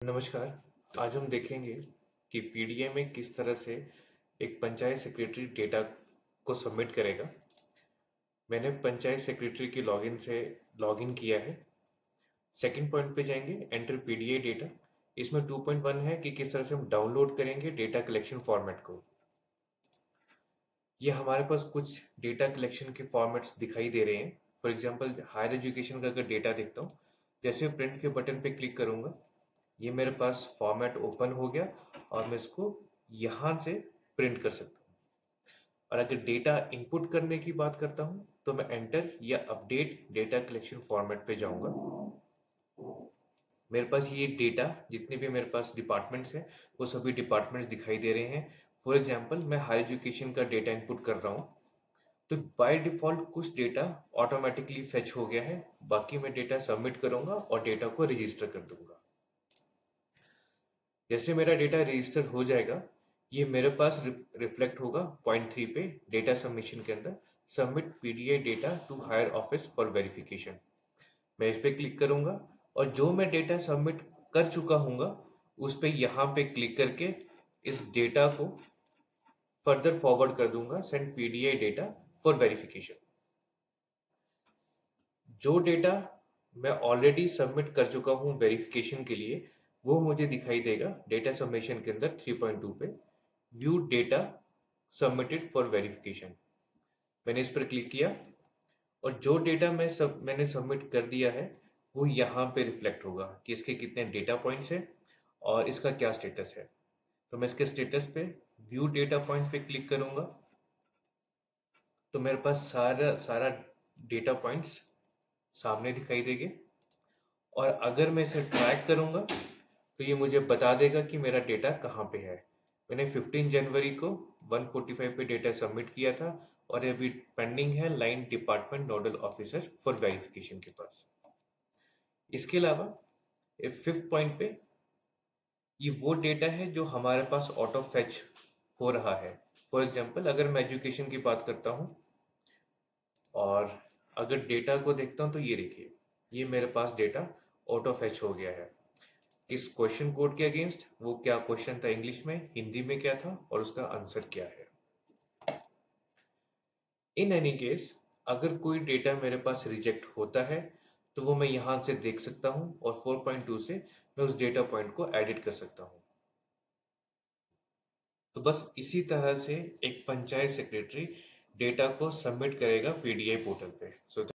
नमस्कार। आज हम देखेंगे कि पीडीए में किस तरह से एक पंचायत सेक्रेटरी डेटा को सबमिट करेगा। मैंने पंचायत सेक्रेटरी की लॉगिन से लॉगिन किया है। सेकंड पॉइंट पे जाएंगे, एंटर पीडीए डेटा। इसमें 2.1 है कि किस तरह से हम डाउनलोड करेंगे डेटा कलेक्शन फॉर्मेट को। ये हमारे पास कुछ डेटा कलेक्शन के फॉर्मेट्स दिखाई दे रहे हैं। फॉर एग्जांपल हायर एजुकेशन का अगर डेटा देखता हूँ, जैसे प्रिंट के बटन पे क्लिक करूंगा, ये मेरे पास फॉर्मेट ओपन हो गया और मैं इसको यहाँ से प्रिंट कर सकता हूँ। और अगर डेटा इनपुट करने की बात करता हूँ तो मैं एंटर या अपडेट डेटा कलेक्शन फॉर्मेट पे जाऊंगा। मेरे पास ये डेटा जितने भी मेरे पास डिपार्टमेंट्स हैं वो सभी डिपार्टमेंट्स दिखाई दे रहे हैं। फॉर एग्जांपल मैं हायर एजुकेशन का डेटा इनपुट कर रहा हूँ, तो बाय डिफॉल्ट कुछ डेटा ऑटोमेटिकली फेच हो गया है। बाकी मैं डेटा सबमिट करूंगा और डेटा को रजिस्टर कर दूंगा। जैसे मेरा डेटा रजिस्टर हो जाएगा, ये मेरे पास रिफ्लेक्ट होगा पॉइंट 3 पे डेटा सबमिशन के अंदर, submit PDA data to higher office for verification. मैं इस पे क्लिक करूंगा और जो मैं डेटा सबमिट कर चुका हूँगा उस पे यहाँ पे क्लिक करके इस डेटा को फर्दर फॉरवर्ड कर दूंगा, send PDA data for verification. जो डेटा मैं ऑलरेडी सबमिट कर चुका हूँ वेरिफिकेशन के लिए, वो मुझे दिखाई देगा डेटा सबमिशन के अंदर 3.2 पे, view data submitted for verification. मैंने इस पर क्लिक किया और जो डेटा मैंने सबमिट कर दिया है वो यहाँ पे रिफ्लेक्ट होगा कि इसके कितने डेटा पॉइंट्स हैं और इसका क्या स्टेटस है। तो मैं इसके स्टेटस पे व्यू डेटा पॉइंट पे क्लिक करूंगा तो मेरे पास सारा सारा डेटा पॉइंट्स सामने दिखाई देंगे। और अगर मैं इसे ट्रैक करूंगा तो ये मुझे बता देगा कि मेरा डेटा कहाँ पे है। मैंने 15 जनवरी को 145 पे डेटा सबमिट किया था और ये अभी पेंडिंग है line department nodal officer for verification के पास। इसके अलावा फिफ्थ पॉइंट पे ये वो डेटा है जो हमारे पास ऑटो फेच हो रहा है। फॉर एग्जांपल अगर मैं एजुकेशन की बात करता हूँ और अगर डेटा को देखता हूँ तो ये देखिए, ये मेरे पास डेटा ऑटो फेच हो गया है। इस क्वेश्चन कोड के अगेंस्ट वो क्या क्वेश्चन था, इंग्लिश में, हिंदी में क्या था और उसका आंसर क्या है। इन एनी केस अगर कोई डेटा मेरे पास रिजेक्ट होता है तो वो मैं यहाँ से देख सकता हूँ और 4.2 से मैं उस डेटा पॉइंट को एडिट कर सकता हूँ। तो बस इसी तरह से एक पंचायत सेक्रेटरी डेटा को सबमिट करेगा पीडीआई पोर्टल पे। सो